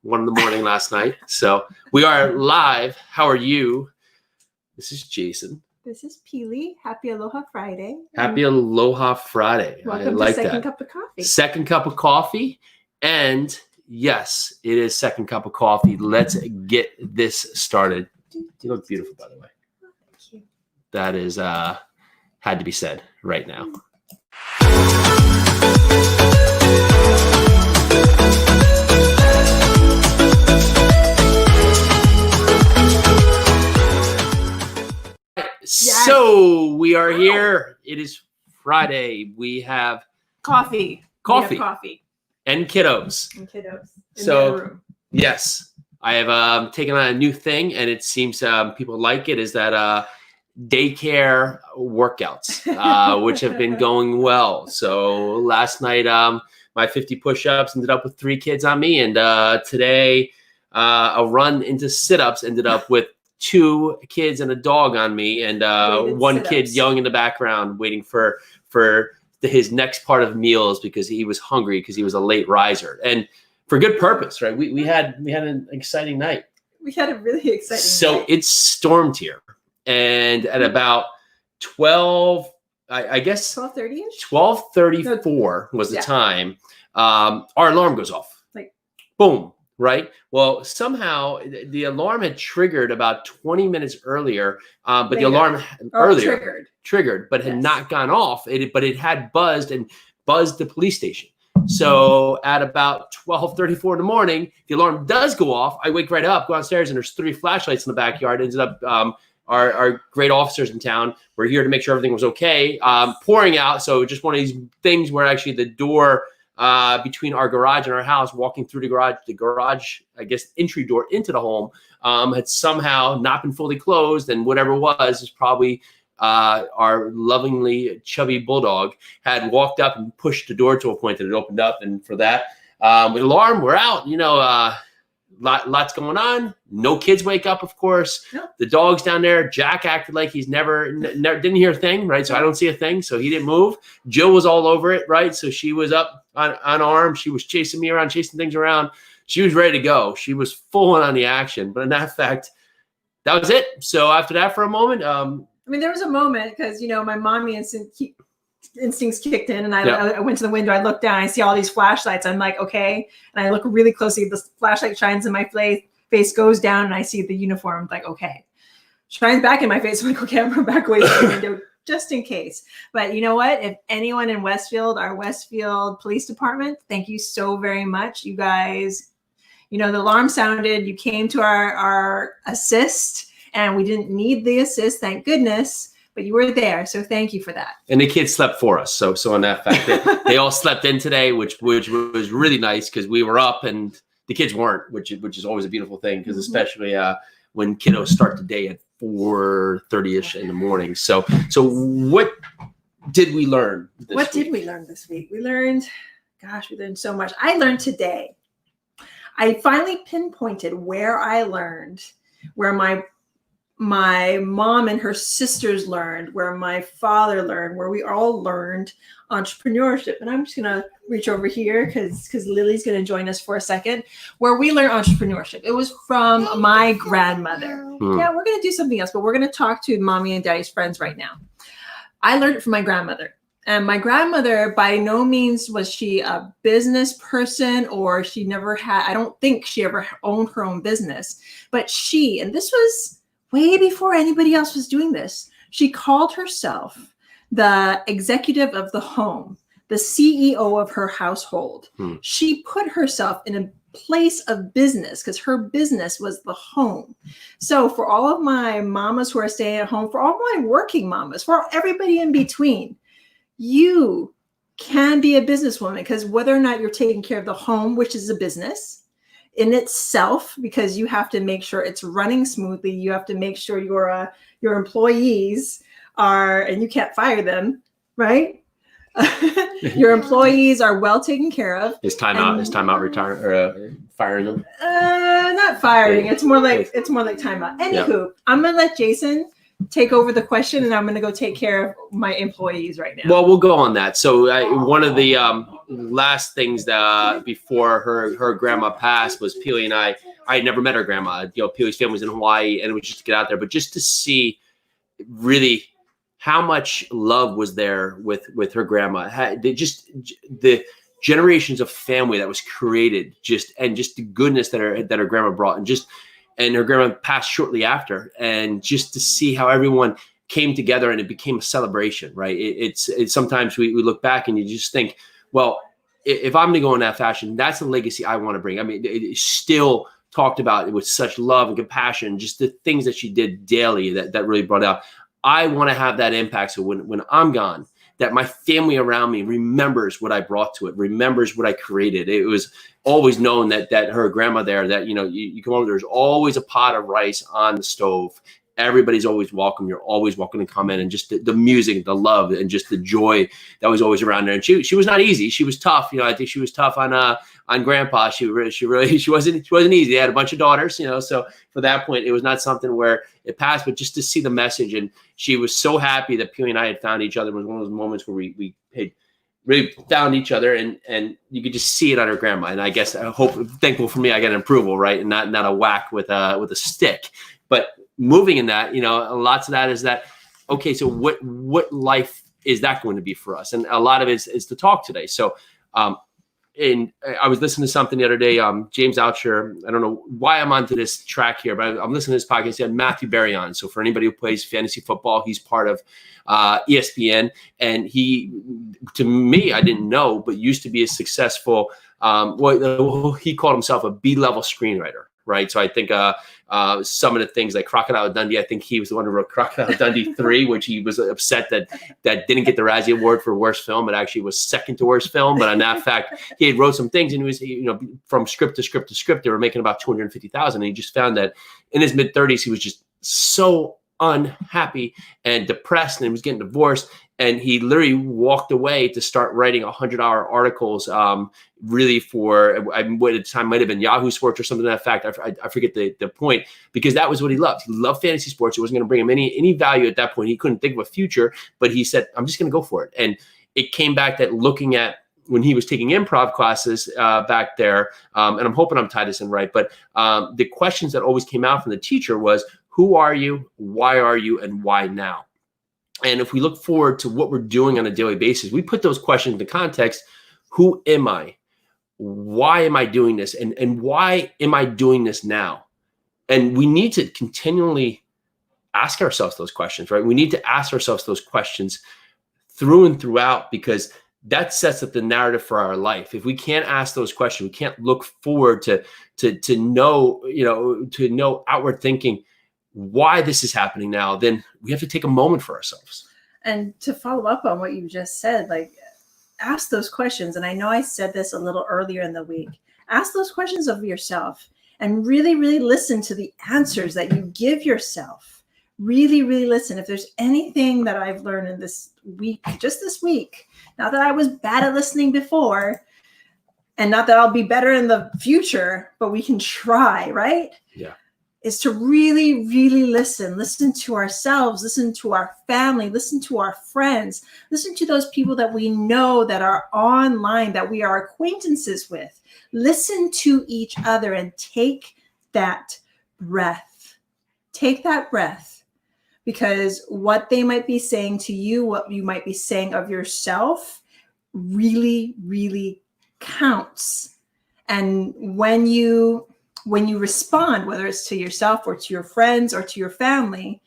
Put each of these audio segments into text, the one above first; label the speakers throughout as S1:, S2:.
S1: 1 a.m. last night. So we are live. How are you? This is Jason.
S2: This is Peely. Happy Aloha Friday.
S1: Happy Aloha Friday.
S2: Welcome to Second Cup of Coffee.
S1: Second cup of coffee. And yes, it is second cup of coffee. Let's get this started. You look beautiful, by the way.
S2: Oh, thank you.
S1: That is had to be said right now.
S2: Yes.
S1: So we are here. It is Friday. We have
S2: coffee.
S1: Coffee.
S2: We have coffee.
S1: And kiddos.
S2: And kiddos.
S1: So yes, I have taken on a new thing, and it seems people like it. Is that daycare workouts, which have been going well. So last night, my 50 push-ups ended up with 3 kids on me, and today a run into sit-ups ended up with 2 kids and a dog on me, and one kid yelling in the background, waiting for his next part of meals because he was hungry because he was a late riser, and for good purpose, right? We had an exciting night.
S2: We had a really exciting
S1: So
S2: night.
S1: It stormed here, and at about 12, I guess
S2: 12:30ish.
S1: 12:34 was the time. Our alarm goes off.
S2: Like
S1: boom. Right. Well, somehow the alarm had triggered about 20 minutes earlier, but the alarm triggered, but had not gone off. But it had buzzed the police station. So at about 12:34 in the morning, the alarm does go off. I wake right up, go downstairs, and there's 3 flashlights in the backyard. Ended up our great officers in town were here to make sure everything was okay. Pouring out. So just one of these things where actually the door between our garage and our house, walking through the garage, I guess, entry door into the home, had somehow not been fully closed, and whatever it was is probably our lovingly chubby bulldog had walked up and pushed the door to a point that it opened up. And for that, with alarm, we're out. Lots going on. No kids wake up, of course. No. The dog's down there. Jack acted like he's never didn't hear a thing, right? So I don't see a thing. So he didn't move. Jill was all over it, right? So she was up on arm. She was chasing me around, chasing things around. She was ready to go. She was full on the action. But in that fact, that was it. So after that, for a moment,
S2: there was a moment because my mommy instincts kicked in, and I went to the window. I looked down. I see all these flashlights. I'm like, okay. And I look really closely. The flashlight shines in my face, goes down, and I see the uniform. I'm like, okay. Shines back in my face. I'm like, okay, I'm going to back away from the window just in case. But you know what? If anyone in Westfield, our Westfield Police Department, thank you so very much. You guys, the alarm sounded. You came to our assist, and we didn't need the assist, thank goodness. But you were there, so thank you for that. And the kids slept for us, so on that fact, they all slept in today, which was really nice because we were up and the kids weren't, which is always a beautiful thing because especially when kiddos start the day at 4:30ish in the morning. So what did we learn this week? What did we learn this week? We learned so much. I learned today. I finally pinpointed where I learned, where my mom and her sisters learned, where my father learned, where we all learned entrepreneurship. And I'm just going to reach over here because Lily's going to join us for a second, where we learned entrepreneurship. It was from my grandmother. Yeah, we're going to do something else, but we're going to talk to mommy and daddy's friends right now. I learned it from my grandmother. And my grandmother, by no means was she a business person, or she never had, I don't think she ever owned her own business, but and this was way before anybody else was doing this, she called herself the executive of the home, the CEO of her household. She put herself in a place of business because her business was the home. So for all of my mamas who are staying at home, for all my working mamas, for everybody in between, you can be a businesswoman, because whether or not you're taking care of the home, which is a business in itself, because you have to make sure it's running smoothly. You have to make sure your employees are, and you can't fire them, right? Your employees are well taken care of. Is time out retiring or firing them? Not firing. It's more like time out. Anywho, I'm gonna let Jason take over the question, and I'm gonna go take care of my employees right now. Well, we'll go on that. So one of the
S1: last things that before her grandma passed was Peely and I had never met her grandma. Peely's family was in Hawaii, and it was just to get out there, but just to see really how much love was there with her grandma. The generations of family that was created, just the goodness that her grandma brought, and her grandma passed shortly after, and just to see how everyone came together and it became a celebration, right? It's sometimes we look back and you just think, well, if I'm going to go in that fashion, that's the legacy I want to bring. I mean, it's still talked about with such love and compassion, just the things that she did daily that really brought out. I want to have that impact. So when I'm gone, that my family around me remembers what I brought to it, remembers what I created. It was always known that her grandma there, that, you come over, there's always a pot of rice on the stove. Everybody's always welcome. You're always welcome to come in, and just the music, the love, and just the joy that was always around there. And she was not easy. She was tough. I think she was tough on Grandpa. She wasn't easy. They had a bunch of daughters, so for that point, it was not something where it passed, but just to see the message. And she was so happy that Peely and I had found each other. It was one of those moments where we had really found each other, and you could just see it on her grandma. And I guess thankful for me, I got an approval, right? And not a whack with a stick. But moving in that, lots of that is that, okay, so what life is that going to be for us? And a lot of it is to talk today. So, and I was listening to something the other day, James Altucher, I don't know why I'm onto this track here, but I'm listening to this podcast. He had Matthew Berry on. So for anybody who plays fantasy football, he's part of ESPN. And he, to me, I didn't know, but used to be a successful, he called himself a B-level screenwriter. Right. So I think some of the things like Crocodile Dundee, I think he was the one who wrote Crocodile Dundee 3, which he was upset that didn't get the Razzie Award for worst film. It actually was second to worst film. But on that fact, he had wrote some things, and he was, from script to script to script, they were making about $250,000. And he just found that in his mid-30s, he was just so unhappy and depressed, and he was getting divorced. And he literally walked away to start writing 100-hour articles, really for, what at the time might have been Yahoo Sports or something to that fact. I forget the point, because that was what he loved. He loved fantasy sports. It wasn't going to bring him any value at that point. He couldn't think of a future, but he said, I'm just going to go for it. And it came back that looking at when he was taking improv classes back there, and I'm hoping I'm tied this in right, but the questions that always came out from the teacher was, who are you, why are you, and why now? And if we look forward to what we're doing on a daily basis, we put those questions into context. Who am I? Why am I doing this? And why am I doing this now? And we need to continually ask ourselves those questions, right? We need to ask ourselves those questions through and throughout, because that sets up the narrative for our life. If we can't ask those questions, we can't look forward to know outward thinking why this is happening now, then we have to take a moment for ourselves.
S2: And to follow up on what you just said, like, ask those questions. And I know I said this a little earlier in the week. Ask those questions of yourself and really, really listen to the answers that you give yourself. Really, really listen. If there's anything that I've learned in this week, just this week, not that I was bad at listening before, and not that I'll be better in the future, but we can try, right?
S1: Yeah.
S2: Is to really, really listen to ourselves, listen to our family, listen to our friends, listen to those people that we know that are online, that we are acquaintances with. Listen to each other and take that breath. Take that breath, because what they might be saying to you, what you might be saying of yourself, really, really counts. And when you respond, whether it's to yourself or to your friends or to your family,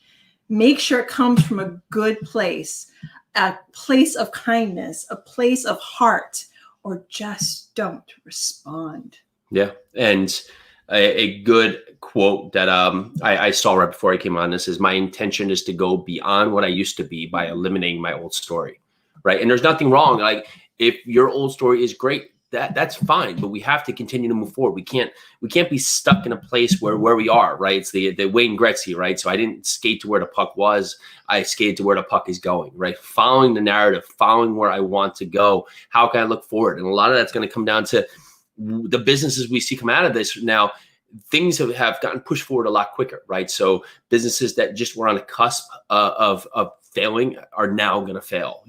S2: make sure it comes from a good place, a place of kindness, a place of heart, or just don't respond.
S1: Yeah. And a good quote that I saw right before I came on this is, my intention is to go beyond what I used to be by eliminating my old story. Right. And there's nothing wrong. Like, if your old story is great, that's fine, but we have to continue to move forward. We can't be stuck in a place where we are, right? It's the Wayne Gretzky, right? So I didn't skate to where the puck was. I skated to where the puck is going, right? Following the narrative, following where I want to go. How can I look forward? And a lot of that's going to come down to the businesses we see come out of this now. Things have gotten pushed forward a lot quicker, right? So businesses that just were on the cusp of failing are now going to fail.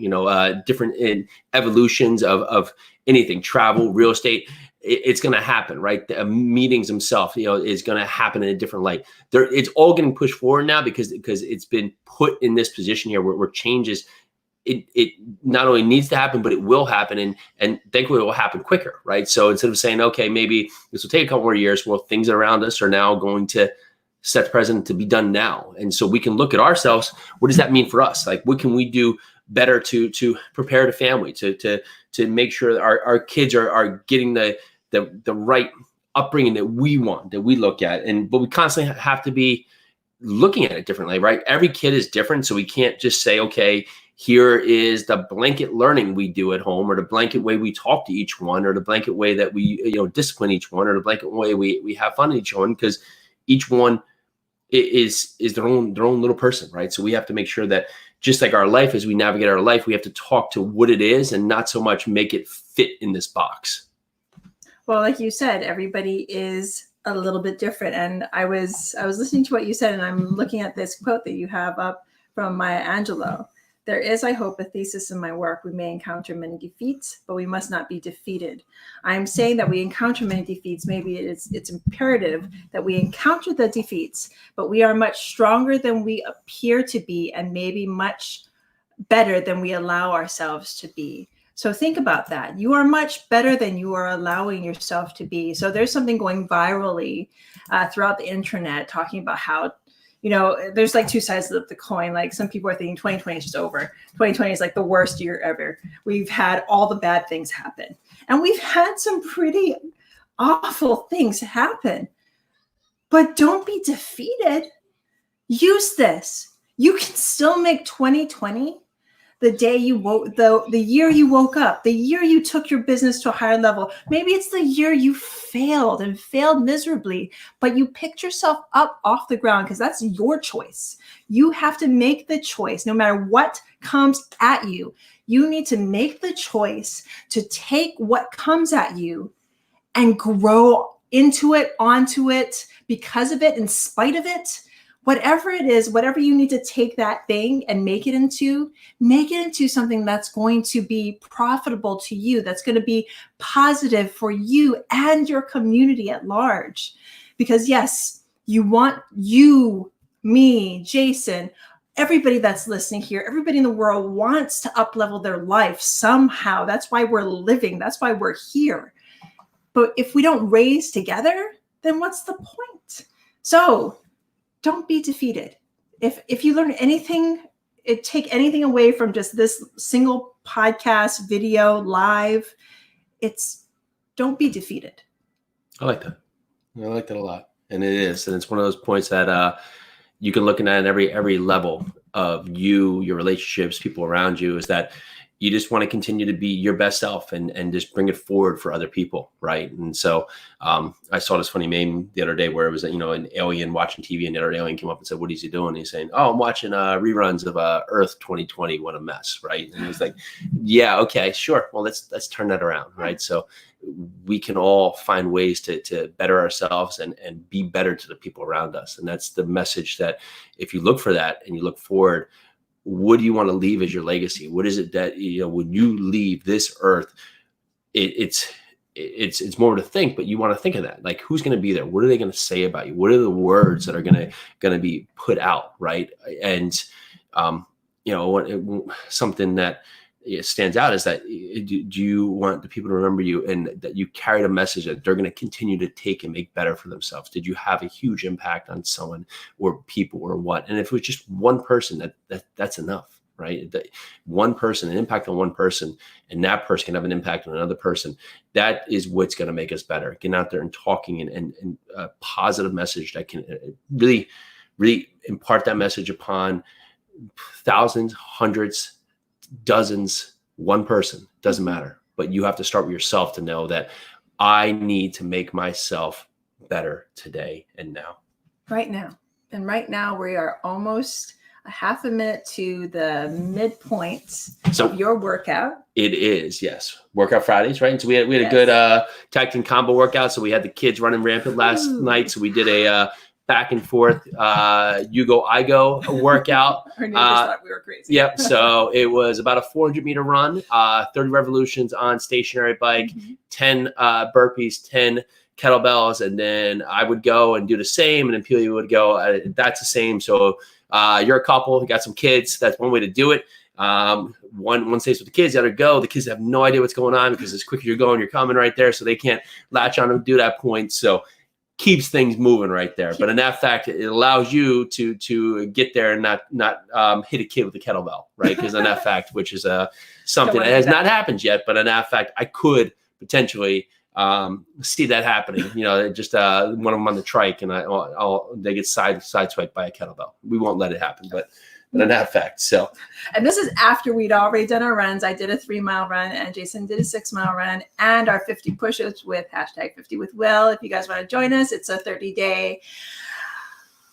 S1: Different in evolutions of anything, travel, real estate. It's going to happen, right? The meetings themselves, is going to happen in a different light. It's all getting pushed forward now because it's been put in this position here where changes. It not only needs to happen, but it will happen, and thankfully it will happen quicker, right? So instead of saying, okay, maybe this will take a couple more years, well, things around us are now going to set the precedent to be done now. And so we can look at ourselves. What does that mean for us? Like, what can we do better to prepare the family, to make sure that our kids are getting the right upbringing that we want, that we look at, but we constantly have to be looking at it differently, right? Every kid is different, so we can't just say, okay, here is the blanket learning we do at home, or the blanket way we talk to each one, or the blanket way that we discipline each one, or the blanket way we have fun with each one, because each one is their own little person, right? So we have to make sure that just like our life, as we navigate our life, we have to talk to what it is and not so much make it fit in this box.
S2: Well, like you said, everybody is a little bit different. And I was listening to what you said, and I'm looking at this quote that you have up from Maya Angelou. There is, I hope, a thesis in my work. We may encounter many defeats, but we must not be defeated. I'm saying that we encounter many defeats. Maybe it's imperative that we encounter the defeats, but we are much stronger than we appear to be, and maybe much better than we allow ourselves to be. So think about that. You are much better than you are allowing yourself to be. So there's something going virally throughout the internet talking about how, there's like two sides of the coin. Like, some people are thinking 2020 is just over. 2020 is like the worst year ever. We've had all the bad things happen. And we've had some pretty awful things happen. But don't be defeated. Use this. You can still make 2020 the day you woke, the year you woke up, the year you took your business to a higher level. Maybe it's the year you failed miserably, but you picked yourself up off the ground, because that's your choice. You have to make the choice. No matter what comes at you, you need to make the choice to take what comes at you and grow into it, onto it, because of it, in spite of it. Whatever it is, whatever you need to take that thing and make it into something that's going to be profitable to you, that's going to be positive for you and your community at large. Because yes, you want you, me, Jason, everybody that's listening here, everybody in the world wants to up-level their life somehow. That's why we're living. That's why we're here. But if we don't raise together, then what's the point? So don't be defeated. If you learn anything, take anything away from just this single podcast, video, live, it's don't be defeated.
S1: I like that. I like that a lot. And it is. And it's one of those points that you can look at every level of your relationships, people around you, is that you just want to continue to be your best self and just bring it forward for other people, right? And so I saw this funny meme the other day where it was, an alien watching TV, and the other alien came up and said, "What is he doing?" And he's saying, "Oh, I'm watching reruns of Earth 2020. What a mess," right? And he's like, "Yeah, okay, sure. Well, let's turn that around, right?" So we can all find ways to better ourselves and be better to the people around us. And that's the message, that if you look for that and you look forward, what do you want to leave as your legacy? What is it that, when you leave this earth, it's more to think, but you want to think of that. Like, who's going to be there? What are they going to say about you? What are the words that are going to be put out? Right. And, something that stands out is that, do you want the people to remember you, and that you carried a message that they're going to continue to take and make better for themselves? Did you have a huge impact on someone or people or what? And if it was just one person, that's enough, right? That one person, an impact on one person, and that person can have an impact on another person. That is what's going to make us better. Getting out there and talking and a positive message that can really, really impart that message upon thousands, hundreds, dozens, one person, doesn't matter. But you have to start with yourself to know that I need to make myself better today and now. Right now.
S2: And right now we are almost a half a minute to the midpoint of your workout.
S1: It is, yes. Workout Fridays, right? And so we had a good tag team combo workout. So we had the kids running rampant last night. So we did a back and forth, you go, I go workout.
S2: Our neighbors thought we were crazy.
S1: Yep. So it was about a 400-meter run, 30 revolutions on stationary bike, 10 burpees, 10 kettlebells, and then I would go and do the same, and then Peely would go, that's the same. So you're a couple, you got some kids, that's one way to do it. One stays with the kids, the other go. The kids have no idea what's going on because as quick as you're going, you're coming right there, so they can't latch on and do that point. So keeps things moving right there. But in that fact, it allows you to get there and not hit a kid with a kettlebell, right? Because in that fact, which is something that has not happened yet, but in that fact, I could potentially see that happening. You know, just one of them on the trike, and they get sideswiped by a kettlebell. We won't let it happen, but in that fact. So,
S2: and this is after we'd already done our runs. I did a 3-mile run, and Jason did a 6-mile run, and our 50 push-ups with #50with Will. If you guys want to join us, it's a 30-day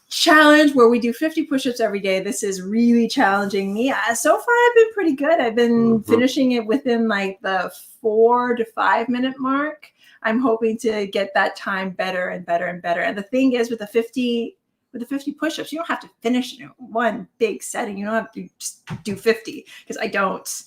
S2: challenge where we do 50 push-ups every day. This is really challenging me. So far, I've been pretty good. I've been finishing it within like the 4 to 5 minute mark. I'm hoping to get that time better and better and better. And the thing is, with the 50 push-ups, you don't have to finish one big setting. You don't have to just do 50, because I don't.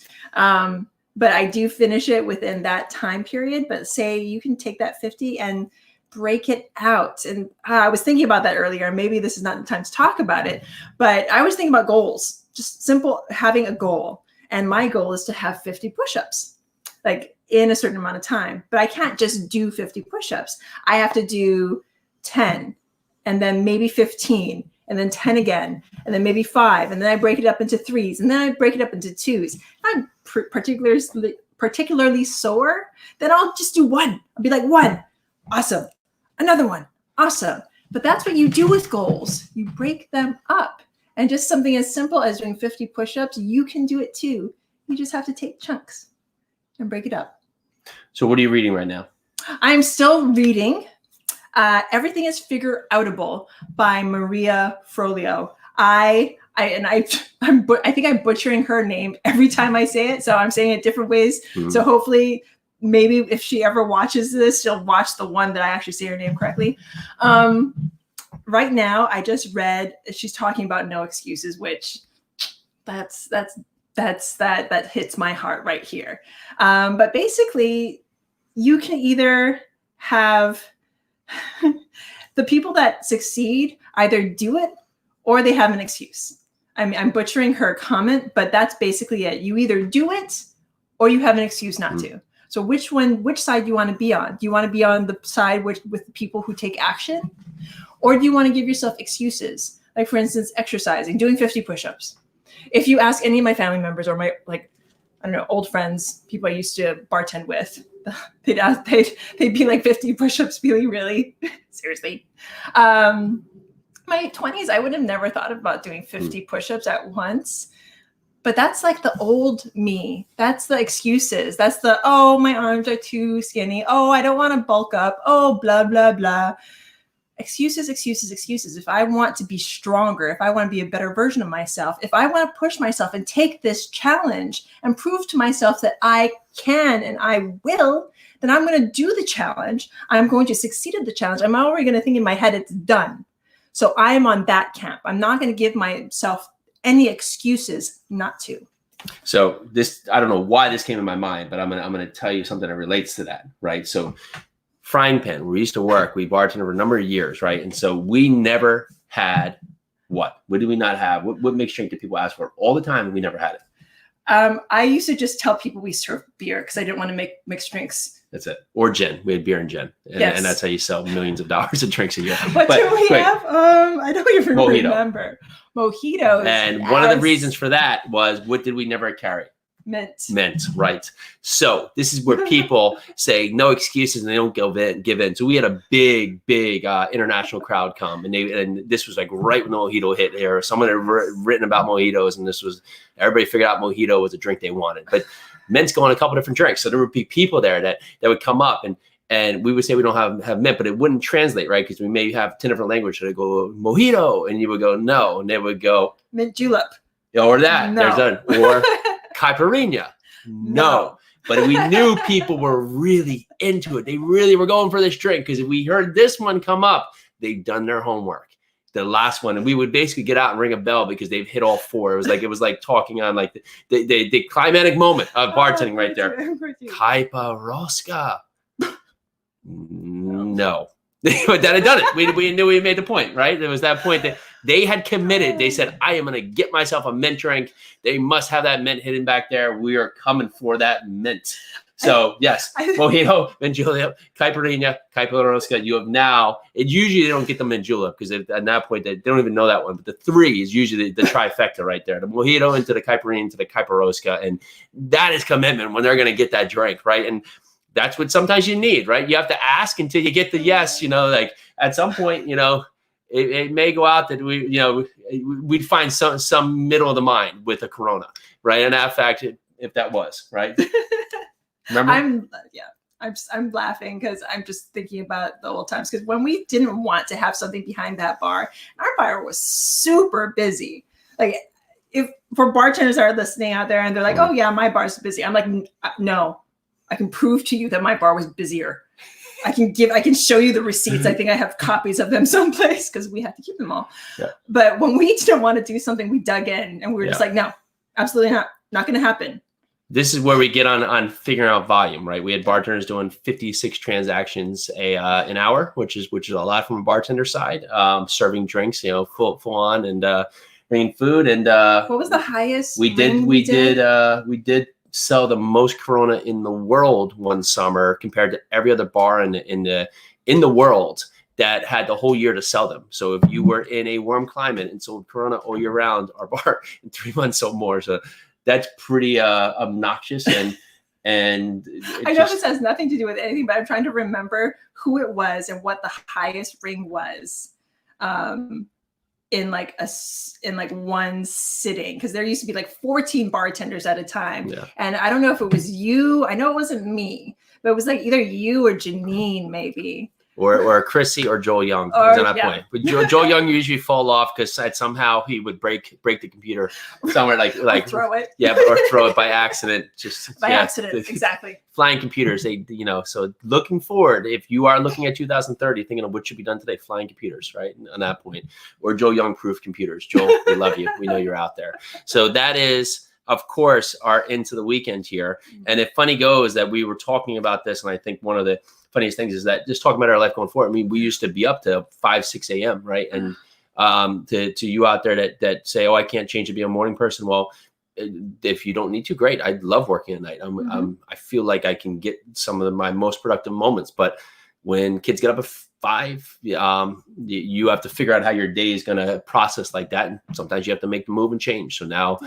S2: But I do finish it within that time period. But say you can take that 50 and break it out. And I was thinking about that earlier. Maybe this is not the time to talk about it, but I was thinking about goals, just simple, having a goal. And my goal is to have 50 push-ups, like in a certain amount of time. But I can't just do 50 push-ups. I have to do 10. And then maybe 15, and then 10 again, and then maybe 5, and then I break it up into 3s, and then I break it up into 2s. If I'm particularly sore, then I'll just do 1. I'll be like, 1, awesome. Another 1, awesome. But that's what you do with goals. You break them up. And just something as simple as doing 50 push-ups, you can do it too. You just have to take chunks and break it up.
S1: So what are you reading right now? I'm
S2: still reading Everything is Figure Outable by Maria Forleo. I think I'm butchering her name every time I say it, so I'm saying it different ways. So hopefully, maybe if she ever watches this, she'll watch the one that I actually say her name correctly. Right now, I just read, she's talking about no excuses, which that hits my heart right here. But basically, you can either have the people that succeed either do it or they have an excuse. I'm butchering her comment, but that's basically it. You either do it or you have an excuse not to. So which side do you want to be on? Do you want to be on the side with the people who take action? Or do you want to give yourself excuses? Like, for instance, exercising, doing 50 push-ups. If you ask any of my family members or my, old friends, people I used to bartend with, they'd be like 50 push-ups, really? Seriously. My 20s, I would have never thought about doing 50 push-ups at once. But that's like the old me. That's the excuses. That's the, oh, my arms are too skinny. Oh, I don't want to bulk up. Oh, blah, blah, blah. Excuses. If I want to be stronger, if I want to be a better version of myself, if I want to push myself and take this challenge and prove to myself that I can and I will, then I'm going to do the challenge. I'm going to succeed at the challenge. I'm already going to think in my head, it's done. So I am on that camp. I'm not going to give myself any excuses not to.
S1: So this, I don't know why this came in my mind, but I'm going to tell you something that relates to that, right? So Frying Pan, we used to work, we bartended for a number of years, right? And so we never had what? What did we not have? What mixed drink did people ask for? All the time, and we never had it.
S2: I used to just tell people we serve beer because I didn't want to make mixed drinks.
S1: That's it. Or gin. We had beer and gin. And,
S2: yes.
S1: And that's how you sell millions of dollars of drinks a year.
S2: What do we have? I don't even remember. Mojitos.
S1: And one of the reasons for that was, what did we never carry? Mint, right. So this is where people say no excuses and they don't give in. So we had a big international crowd come, and this was like right when the mojito hit here. Someone had written about mojitos, and this was, everybody figured out mojito was a drink they wanted. But mint's going a couple different drinks. So there would be people there that would come up and we would say we don't have mint, but it wouldn't translate, right? Because we may have 10 different languages. So they go mojito, and you would go no, and they would go
S2: mint julep.
S1: Or that.
S2: No.
S1: There's that. Or caipirinha. No. But we knew people were really into it. They really were going for this drink because if we heard this one come up, they'd done their homework. the last one, and we would basically get out and ring a bell because they've hit all 4. It was like talking on like the climatic moment of bartending right there. Kaiparoska. No. But that had done it. We knew we made the point, right? There was that point that they had committed. They said, I am going to get myself a mint drink. They must have that mint hidden back there. We are coming for that mint. So, yes, Mojito, mint julep, caipirinha, Kaiparoska. You have now, usually they don't get the mint julep because at that point they don't even know that one. But the 3 is usually the trifecta right there. The Mojito into the caipirinha into the Kaiparoska. And that is commitment when they're going to get that drink, right? And that's what sometimes you need, right? You have to ask until you get the yes, like at some point, it may go out that we'd find some middle of the mind with a Corona, right? And that fact, if that was, right? Remember?
S2: I'm laughing because I'm just thinking about the old times. Because when we didn't want to have something behind that bar, our bar was super busy. Like if for bartenders that are listening out there and they're like, oh yeah, my bar's busy. I'm like, no. I can prove to you that my bar was busier. I can show you the receipts. I think I have copies of them someplace because we have to keep them all. Yeah. But when we didn't want to do something, we dug in and we were just like, no, absolutely not going to happen.
S1: This is where we get on figuring out volume, right? We had bartenders doing 56 transactions an hour, which is a lot from a bartender side, serving drinks, full on and bringing food. And
S2: what was the highest?
S1: We did sell the most Corona in the world one summer compared to every other bar in the world that had the whole year to sell them. So if you were in a warm climate and sold Corona all year round, our bar in 3 months sold more. So that's pretty obnoxious and
S2: I know this has nothing to do with anything, but I'm trying to remember who it was and what the highest ring was. In one sitting, because there used to be like 14 bartenders at a time. Yeah. And I don't know if it was you. I know it wasn't me, but it was like either you or Janine, maybe.
S1: Or Chrissy or Joel Young was at that point. But Joel Young usually fall off because somehow he would break the computer somewhere like
S2: throw it.
S1: Yeah, or throw it by accident. Just
S2: by accident, exactly.
S1: Flying computers, so looking forward, if you are looking at 2030, thinking of what should be done today, flying computers, right? On that point. Or Joel Young proof computers. Joel, we love you. We know you're out there. So that is, of course, our into the weekend here. And if funny goes that we were talking about this, and I think one of the funniest things is that just talking about our life going forward. I mean, we used to be up to 5, 6 a.m. right? And to you out there that say, oh, I can't change to be a morning person. Well, if you don't need to, great. I love working at night. I feel like I can get some of my most productive moments. But when kids get up at 5, you have to figure out how your day is going to process like that. And sometimes you have to make the move and change. So now,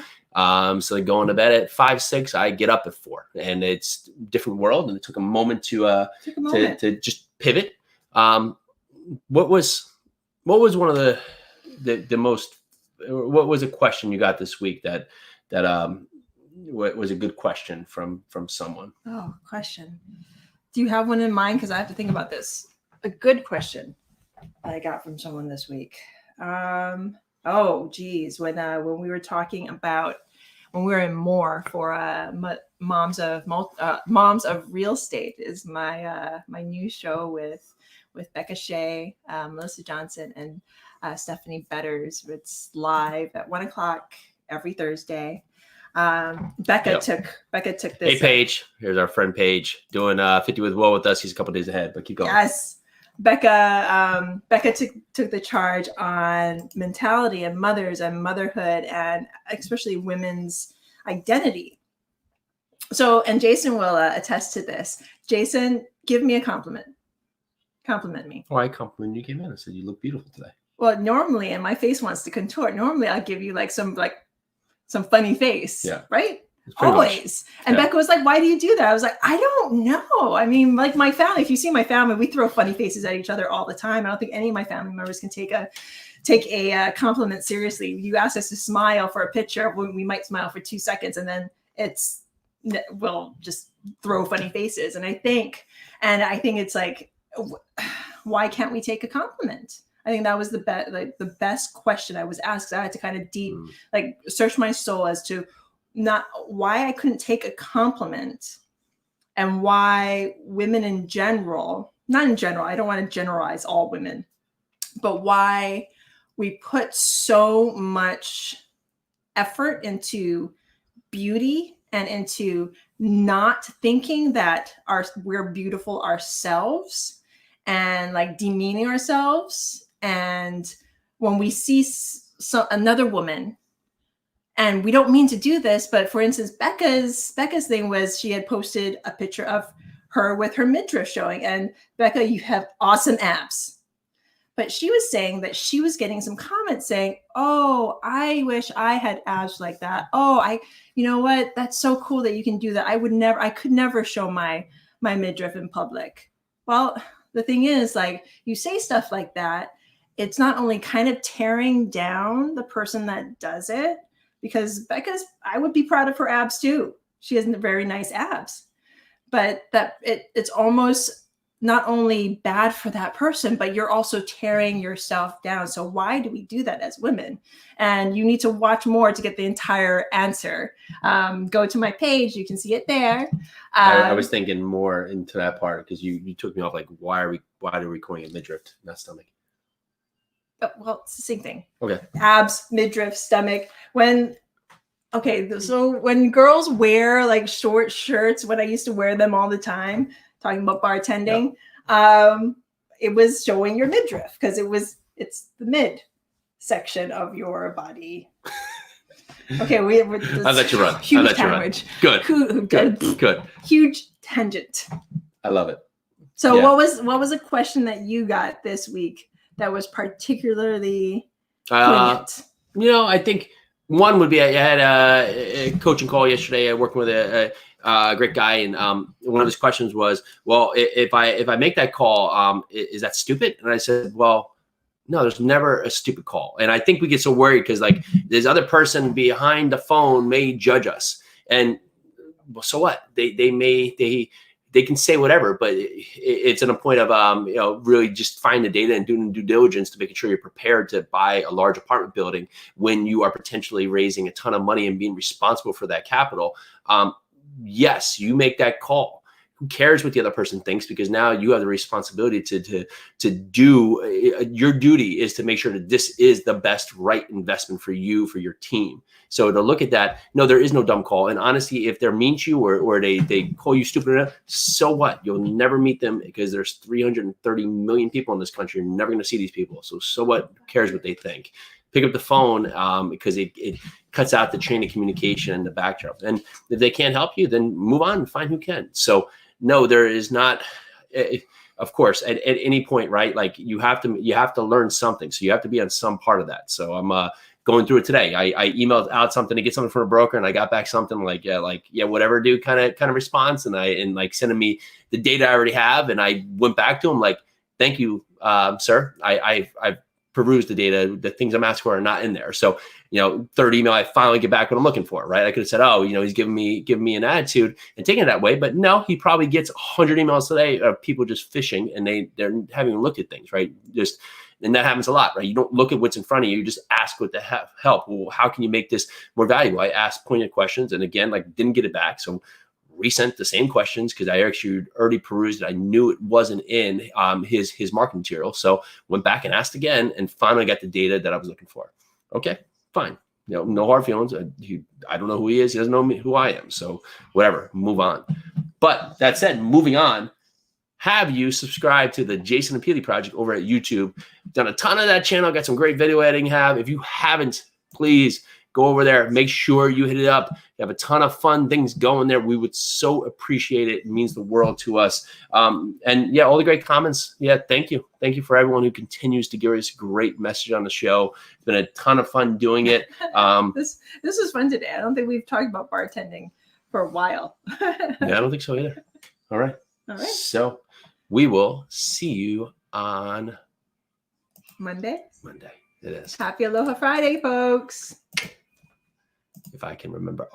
S1: so going to bed at 5, 6, I get up at 4, and it's a different world. And it took a moment to just pivot. What was one of the most, what was a question you got this week that was a good question from someone?
S2: Oh, question. Do you have one in mind? Because I have to think about this. A good question I got from someone this week. Oh, geez. When we were talking about when we were in Moore for Moms of Real Estate is my new show with Becca Shea, Melissa Johnson, and Stephanie Betters. It's live at 1:00 every Thursday. Becca took this.
S1: Hey, Paige. Here's our friend Paige doing 50 with Will with us. He's a couple days ahead, but keep going.
S2: Yes. Becca took the charge on mentality and mothers and motherhood and especially women's identity. So, and Jason will attest to this. Jason, give me a compliment. Compliment me.
S1: Oh, I complimented you. Came in and said you look beautiful today.
S2: Well, normally, and my face wants to contort. Normally, I'll give you some funny face. Yeah. Right. Always. And Becca was like, why do you do that? I was like, I don't know. I mean, like my family, if you see my family, we throw funny faces at each other all the time. I don't think any of my family members can take a compliment seriously. You ask us to smile for a picture, we might smile for 2 seconds and then we'll just throw funny faces. And I think it's like, why can't we take a compliment? I think that was the best question I was asked. I had to kind of search my soul as to not why I couldn't take a compliment and why women in general, not in general, I don't want to generalize all women, but why we put so much effort into beauty and into not thinking that we're beautiful ourselves and like demeaning ourselves. And when we see another woman, and we don't mean to do this, but for instance, Becca's thing was she had posted a picture of her with her midriff showing. And Becca, you have awesome abs. But she was saying that she was getting some comments saying, oh, I wish I had abs like that. Oh, you know what? That's so cool that you can do that. I could never show my midriff in public. Well, the thing is, like, you say stuff like that, it's not only kind of tearing down the person that does it, because I would be proud of her abs too. She has very nice abs, but it's almost not only bad for that person, but you're also tearing yourself down. So why do we do that as women? And you need to watch more to get the entire answer. Go to my page. You can see it there.
S1: I was thinking more into that part because you took me off, like, why are we calling it midriff, not stomach?
S2: Well, it's the same thing.
S1: Okay.
S2: Abs, midriff, stomach. So when girls wear like short shirts, when I used to wear them all the time, talking about bartending, it was showing your midriff because it's the mid section of your body. Okay,
S1: I'll let you run.
S2: Huge tangent.
S1: Good.
S2: Huge tangent.
S1: I love it.
S2: So what was a question that you got this week that was particularly poignant?
S1: I think one would be I had a coaching call yesterday. Working with a great guy, and one of his questions was, well, if I make that call, is that stupid? And I said, well, no, there's never a stupid call. And I think we get so worried because, like, this other person behind the phone may judge us, and well, so what? They can say whatever, but it's in a point of really just find the data and doing due diligence to making sure you're prepared to buy a large apartment building when you are potentially raising a ton of money and being responsible for that capital. Yes, you make that call. Who cares what the other person thinks? Because now you have the responsibility to do your duty is to make sure that this is the best right investment for you, for your team. So to look at that, no, there is no dumb call. And honestly, if they're mean to you or they call you stupid enough, so what? You'll never meet them because there's 330 million people in this country. You're never going to see these people. So what? Who cares what they think? Pick up the phone because it cuts out the chain of communication and the backdrop. And if they can't help you, then move on and find who can. So no, there is not. Of course, at any point, right? Like you have to learn something. So you have to be on some part of that. So I'm going through it today. I emailed out something to get something from a broker, and I got back something like whatever, dude, kind of response, and like sending me the data I already have, and I went back to him like, thank you, sir. I've perused the data. The things I'm asking for are not in there. So third email, I finally get back what I'm looking for, right? I could have said, oh, he's giving me an attitude and taking it that way, but no, he probably gets 100 emails today of people just fishing, and they're haven't even looked at things, right? And that happens a lot, right? You don't look at what's in front of you. You just ask what the help. Well, how can you make this more valuable? I asked pointed questions, and again, like, didn't get it back. So resent the same questions because I actually already perused it. I knew it wasn't in his marketing material. So went back and asked again, and finally got the data that I was looking for. Okay, fine. No hard feelings. I don't know who he is. He doesn't know me, who I am. So whatever, move on. But that said, moving on, have you subscribed to the Jason and Peely Project over at YouTube? Done a ton of that channel. Got some great video editing. If you haven't, please go over there. Make sure you hit it up. You have a ton of fun things going there. We would so appreciate it. It means the world to us. And yeah, all the great comments. Yeah, thank you. Thank you for everyone who continues to give us a great message on the show. It's been a ton of fun doing it.
S2: This was fun today. I don't think we've talked about bartending for a while.
S1: Yeah, I don't think so either. All right. So we will see you on
S2: Monday.
S1: It is.
S2: Happy Aloha Friday, folks.
S1: If I can remember.